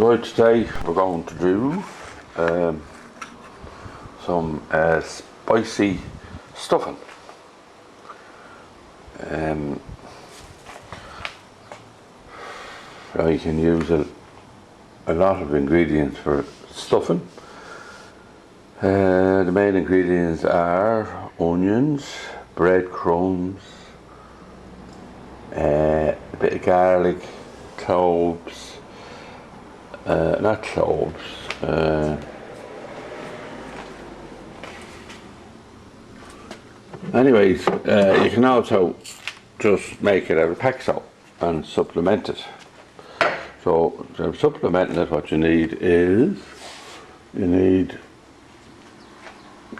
Right, today we're going to do some spicy stuffing. I can use a lot of ingredients for stuffing. The main ingredients are onions, breadcrumbs, a bit of garlic, cloves, not cloves, anyways, you can also just make it out of Paxo and supplement it. So to supplement it, what you need is, you need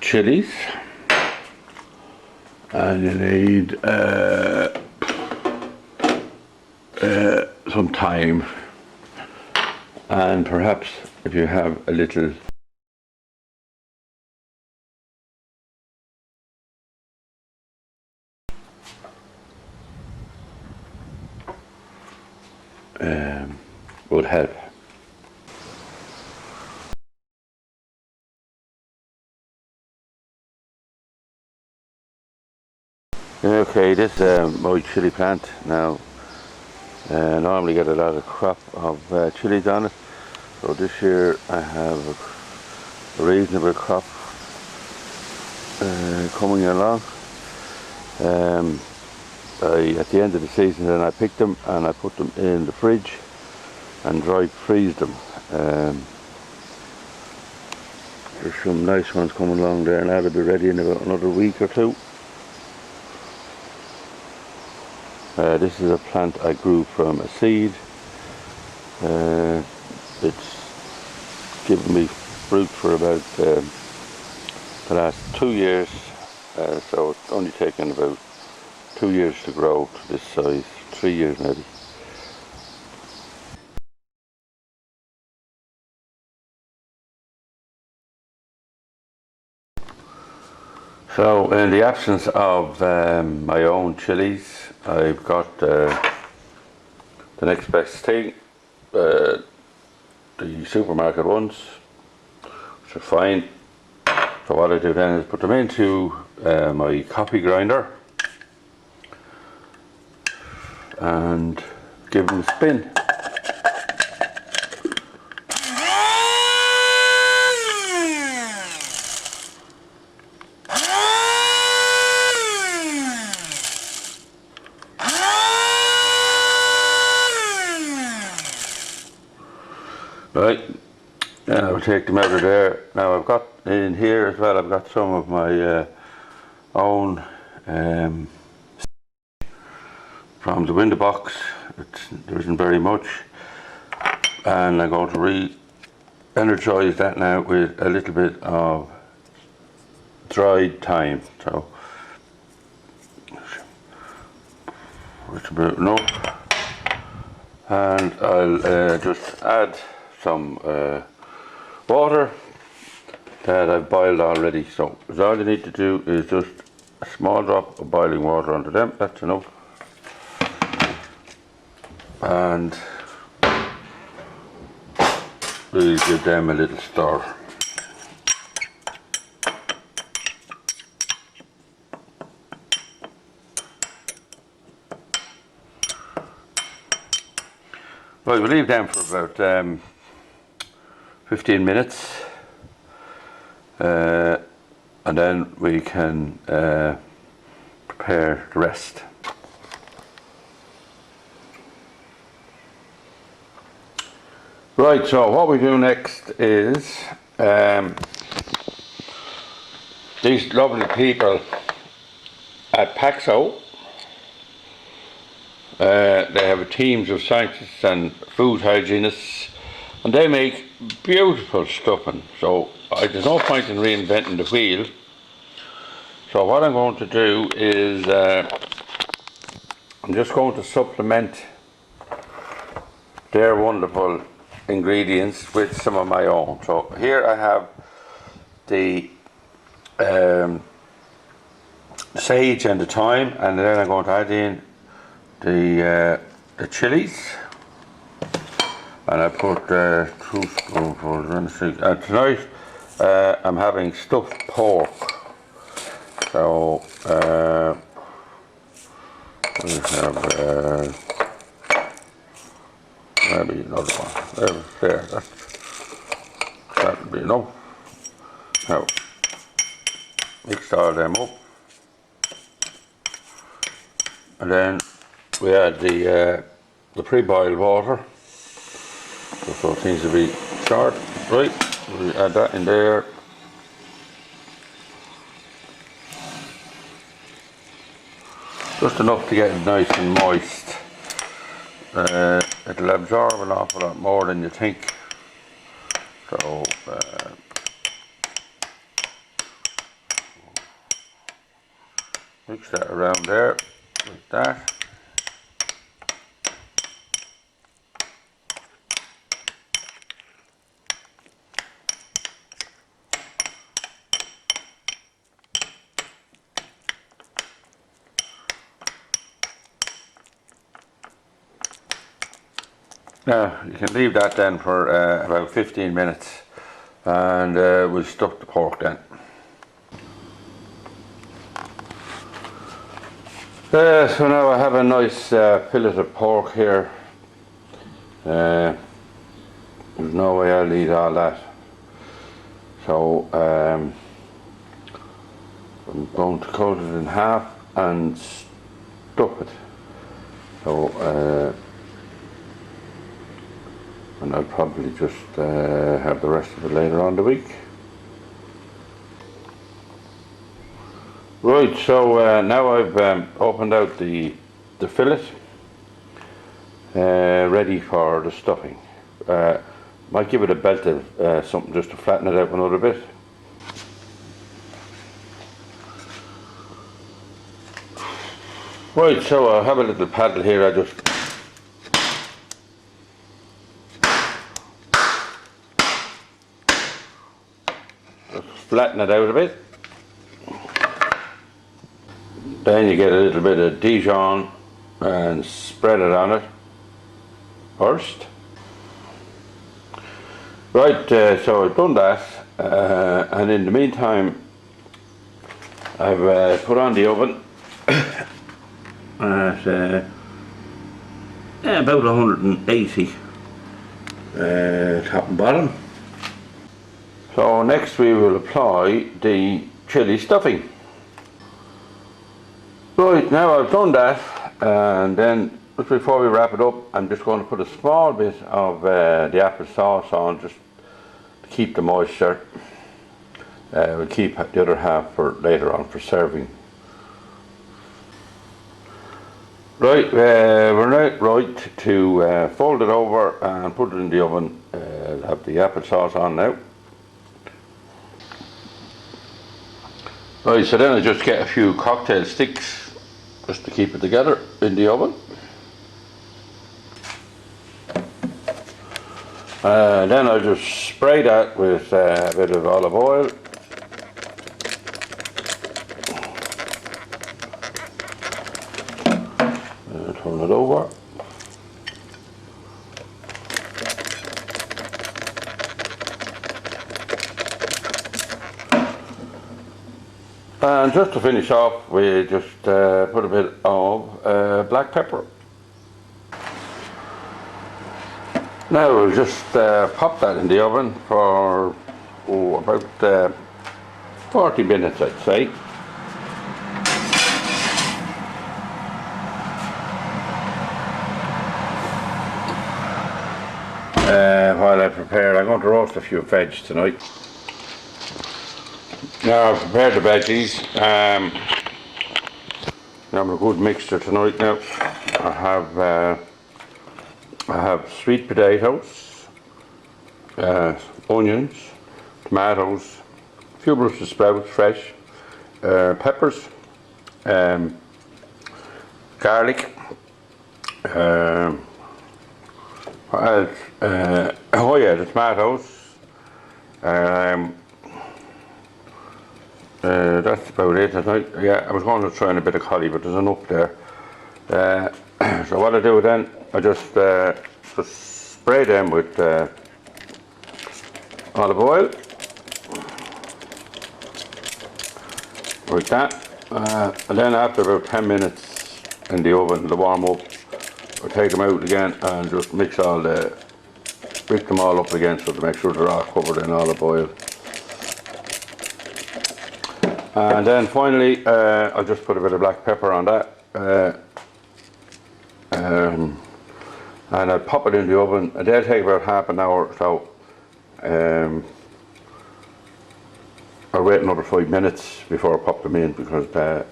chilies, and you need some thyme, and perhaps if you have a little would help. Okay, this is my chili plant now. Normally get a lot of crop of chilies on it, so this year I have a reasonable crop coming along. At the end of the season then I picked them and I put them in the fridge and dry freeze them. There's some nice ones coming along there, and that'll be ready in about another week or two. This is a plant I grew from a seed. It's given me fruit for about the last 2 years, so it's only taken about 2 years to grow to this size, 3 years maybe. So in the absence of my own chilies, I've got the next best thing, the supermarket ones, which are fine. So what I do then is put them into my coffee grinder and give them a spin. Right, and I'll take them out of there. Now I've got in here as well, I've got some of my own from the window box. There isn't very much, and I'm going to re-energise that now with a little bit of dried thyme. So it's about enough, and I'll just add some water that I've boiled already. So all you need to do is just a small drop of boiling water onto them, that's enough. And we'll give them a little stir. Right, we'll leave them for about 15 minutes, and then we can prepare the rest. Right, so what we do next is these lovely people at Paxo, they have teams of scientists and food hygienists, and they make beautiful stuffing. So there's no point in reinventing the wheel. So what I'm going to do is I'm just going to supplement their wonderful ingredients with some of my own. So here I have the sage and the thyme, and then I'm going to add in the chilies, and I put 2 spoonfuls in. Tonight I'm having stuffed pork. So we have maybe another one. There, that'll be enough. Now mix all them up, and then we add the pre-boiled water. So things to be short, right? We add that in there. Just enough to get it nice and moist. It'll absorb an awful lot more than you think. So mix that around there like that. Now you can leave that then for about 15 minutes, and we'll stuff the pork then. So now I have a nice fillet of pork here. There's no way I'll eat all that. So I'm going to cut it in half and stuff it. So and I'll probably just have the rest of it later on the week. Right, so now I've opened out the fillet, ready for the stuffing. Might give it a belt of something just to flatten it out another bit. Right, so I have a little paddle here. I just flatten it out a bit. Then you get a little bit of Dijon and spread it on it first. Right, so I've done that, and in the meantime I've put on the oven at about 180 top and bottom. So next we will apply the chilli stuffing. Right, now I've done that, and then just before we wrap it up, I'm just going to put a small bit of the apple sauce on, just to keep the moisture. We'll keep the other half for later on for serving. Right, we're now right to fold it over and put it in the oven. Have the apple sauce on now. Right, so then I just get a few cocktail sticks just to keep it together in the oven. Then I just spray that with a bit of olive oil. Turn it over. And just to finish off, we just put a bit of black pepper. Now we'll just pop that in the oven for about 40 minutes, I'd say. While I prepare, I'm going to roast a few veg tonight. Now I've prepared the veggies. I'm a good mixture tonight. Now I have sweet potatoes, onions, tomatoes, a few Brussels sprouts fresh, peppers, garlic, oh yeah, the tomatoes. That's about it. I was going to try in a bit of curry, but there's enough there. So what I do then, I just spray them with olive oil, like that. And then after about 10 minutes in the oven, to warm up, I'll take them out again and just mix them all up again, so to make sure they're all covered in olive oil. And then finally, I'll just put a bit of black pepper on that. And I'll pop it in the oven, and they'll take about half an hour or so. I'll wait another 5 minutes before I pop them in, because the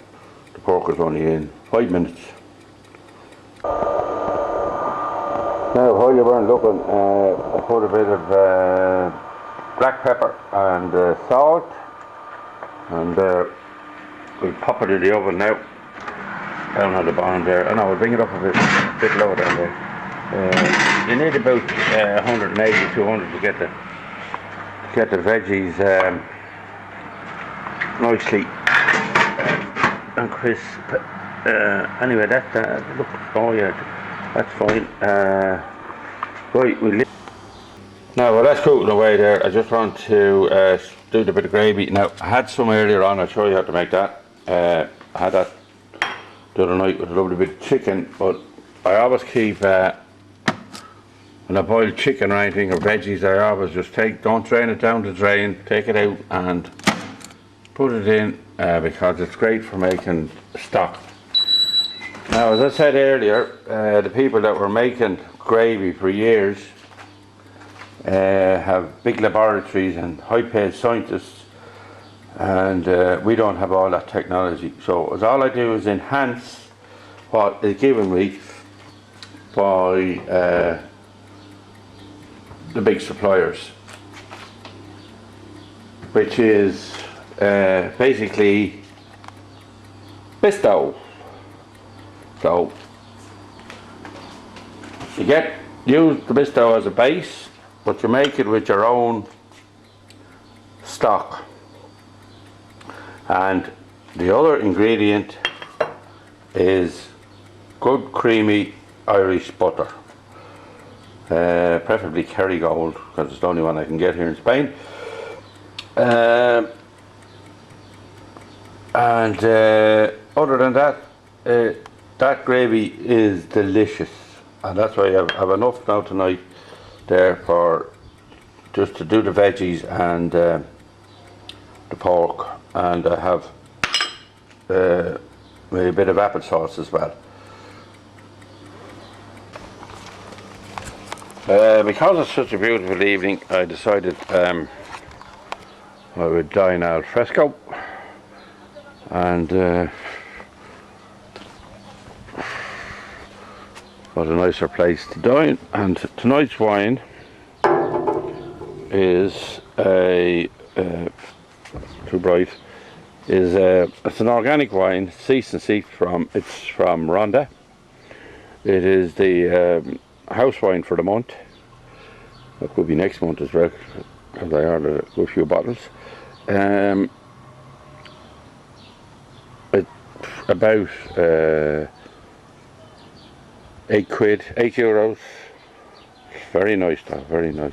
pork is only in 5 minutes. Now, while you weren't looking, I put a bit of black pepper and salt, and we'll pop it in the oven now, down on the bottom there. And I'll bring it up a bit lower down there. You need about 180, 200 to get the veggies nicely and crisp. Anyway, look, oh yeah, that's fine. Right, now while that's cooking away there, I just want to do the bit of gravy. Now, I had some earlier on, I'll show you how to make that. I had that the other night with a lovely bit of chicken, but I always keep, when I boil chicken or anything or veggies, I always just don't drain it down the drain, take it out and put it in, because it's great for making stock. Now, as I said earlier, the people that were making gravy for years have big laboratories and high-paid scientists, and we don't have all that technology. So all I do is enhance what is given me by the big suppliers, which is basically Bisto. So you use the Bisto as a base, but you make it with your own stock. And the other ingredient is good creamy Irish butter, preferably Kerrygold, because it's the only one I can get here in Spain. Other than that, that gravy is delicious, and that's why I have enough now tonight there for just to do the veggies and the pork, and I have a bit of applesauce as well. Because it's such a beautiful evening, I decided I would dine al fresco, and what a nicer place to dine. And tonight's wine is too bright. It's an organic wine, cease and seek it's from Ronda. It is the house wine for the month. That could be next month as well, because I ordered a good few bottles. It's about €8. Very nice though, very nice.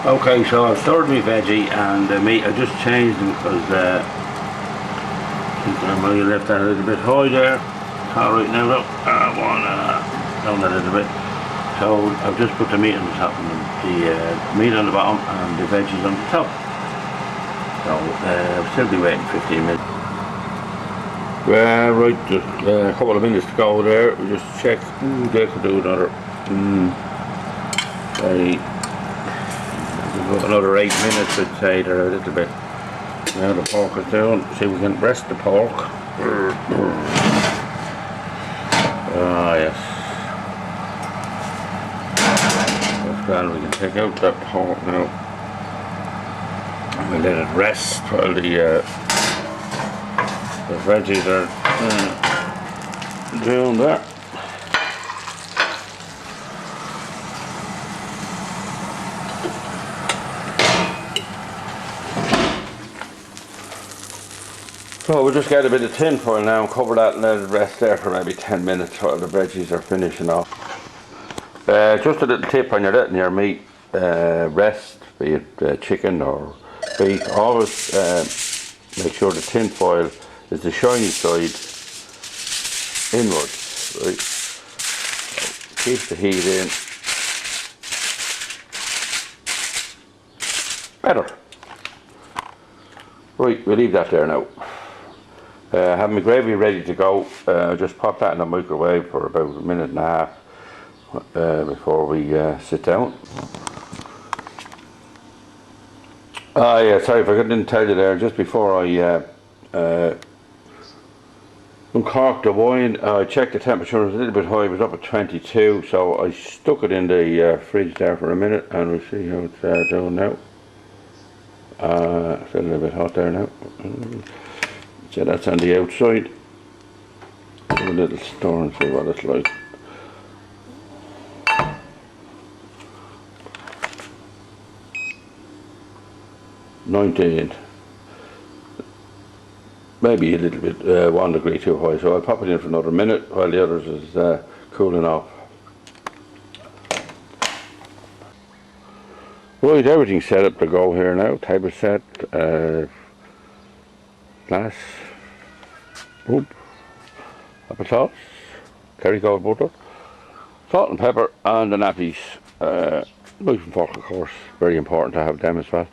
Okay, so I've stored my veggie and the meat. I just changed them because I left that a little bit high there. Alright now though, I want to down a little bit. So I've just put the meat on the top and the meat on the bottom and the veggies on the top. So I'll still be waiting 15 minutes. Well, right, just a couple of minutes to go there. We just check. They could do another 8 minutes, I'd say, there a little bit. Now the pork is down. See if we can rest the pork. Ah, yes. That's grand. We can take out that pork now. We'll let it rest while the veggies are doing that. So we'll just get a bit of tin foil now and cover that and let it rest there for maybe 10 minutes while the veggies are finishing off. Just a little tip when you're letting your meat rest, be it chicken or beef, always make sure the tin foil is the shiny side inwards, right? So keep the heat in. Better. Right, we'll leave that there now. Have my gravy ready to go. Just pop that in the microwave for about a minute and a half before we sit down. Yeah, sorry if I didn't tell you there, just before I uncorked the wine, I checked the temperature. It was a little bit high, it was up at 22, so I stuck it in the fridge there for a minute and we'll see how it's doing now. It's a little bit hot there now. So that's on the outside. Give a little stir and see what it's like. Maybe a little bit 1 degree too high, so I'll pop it in for another minute while the others is cooling off. Right, everything's set up to go here now. Table set, glass, apple sauce, Kerrygold butter, salt and pepper, and the nappies. Knife and fork, of course, very important to have them as well.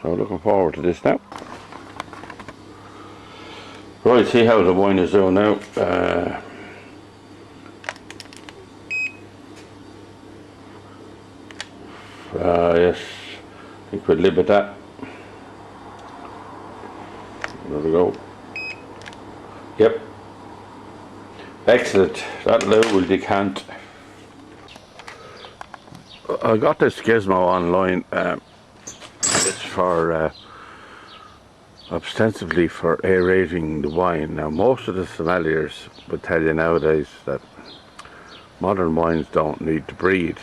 So looking forward to this now. Right, see how the wine is doing now. Yes, I think we'll leave it at that. There we go. Yep. Excellent. That will decant. I got this gizmo online. It's for ostensibly for aerating the wine. Now, most of the sommeliers would tell you nowadays that modern wines don't need to breathe.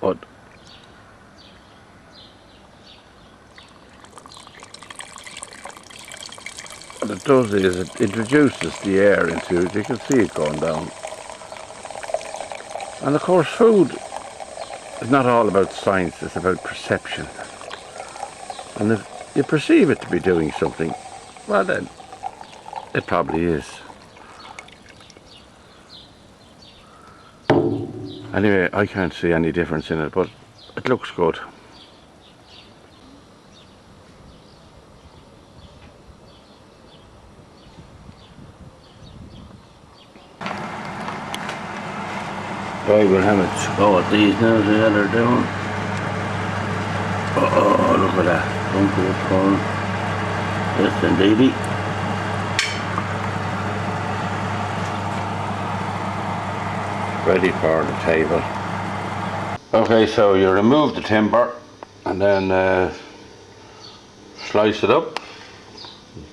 But what it does is it introduces the air into it. You can see it going down. And of course, food is not all about science, it's about perception. And if you perceive it to be doing something, well then, it probably is. Anyway, I can't see any difference in it, but it looks good. Right, we'll have a go at these now, see how they're doing. Oh, look at that. Don't go for yes, indeedy. Ready for the table. Okay, so you remove the timber and then slice it up.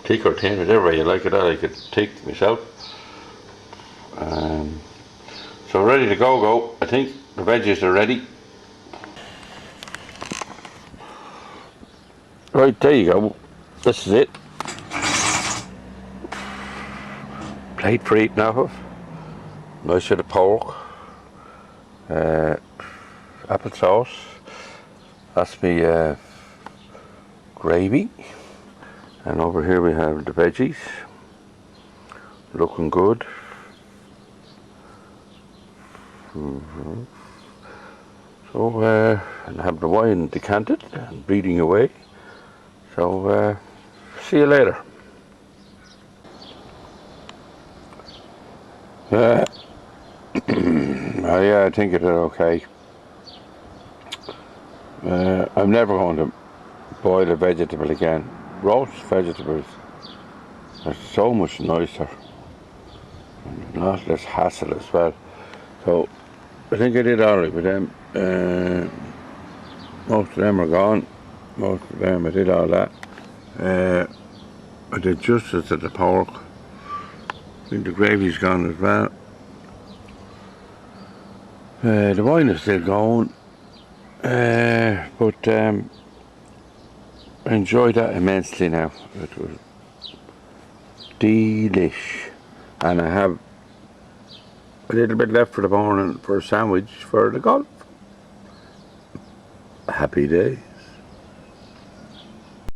Thick or thin, whatever you like it. I like it thick myself. So ready to go. I think the veggies are ready. Right, there you go. This is it. Plate for eating off of. Nice bit of pork. Apple sauce. That's my gravy. And over here we have the veggies. Looking good. So and have the wine decanted and bleeding away. So see you later. Yeah, I think it is okay. I'm never going to boil a vegetable again. Roast vegetables are so much nicer and a lot less hassle as well. So I think I did alright with them. Most of them are gone. Most of them I did all that. I did justice to the pork. I think the gravy's gone as well. The wine is still going, but I enjoyed that immensely now. It was delish. And I have a little bit left for the morning for a sandwich for the golf. A happy day.